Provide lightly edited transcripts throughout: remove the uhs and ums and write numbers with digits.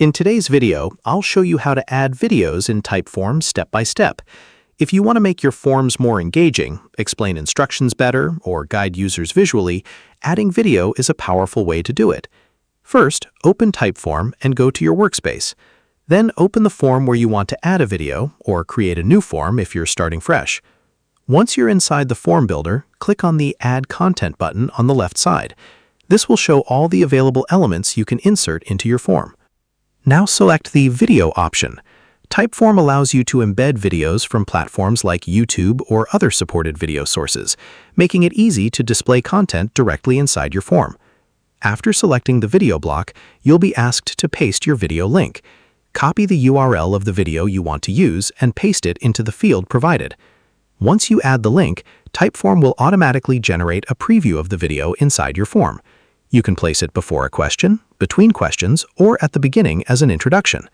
In today's video, I'll show you how to add videos in Typeform step by step. If you want to make your forms more engaging, explain instructions better, or guide users visually, adding video is a powerful way to do it. First, open Typeform and go to your workspace. Then open the form where you want to add a video, or create a new form if you're starting fresh. Once you're inside the form builder, click on the Add Content button on the left side. This will show all the available elements you can insert into your form. Now select the Video option. Typeform allows you to embed videos from platforms like YouTube or other supported video sources, making it easy to display content directly inside your form. After selecting the video block, you'll be asked to paste your video link. Copy the URL of the video you want to use and paste it into the field provided. Once you add the link, Typeform will automatically generate a preview of the video inside your form. You can place it before a question, between questions, or at the beginning as an introduction.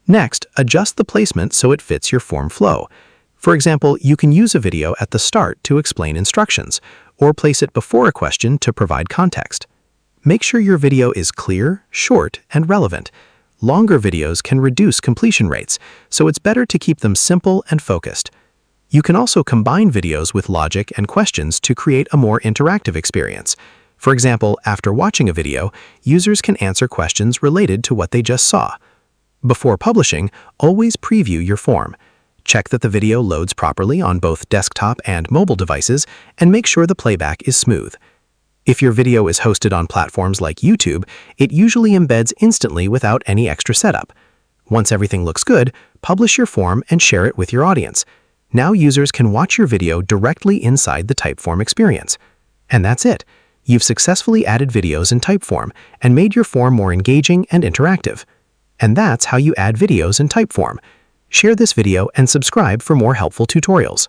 Next, adjust the placement so it fits your form flow. For example, you can use a video at the start to explain instructions, or place it before a question to provide context. Make sure your video is clear, short, and relevant. Longer videos can reduce completion rates, so it's better to keep them simple and focused. You can also combine videos with logic and questions to create a more interactive experience. For example, after watching a video, users can answer questions related to what they just saw. Before publishing, always preview your form. Check that the video loads properly on both desktop and mobile devices, and make sure the playback is smooth. If your video is hosted on platforms like YouTube, it usually embeds instantly without any extra setup. Once everything looks good, publish your form and share it with your audience. Now users can watch your video directly inside the Typeform experience. And that's it. You've successfully added videos in Typeform and made your form more engaging and interactive. And that's how you add videos in Typeform. Share this video and subscribe for more helpful tutorials.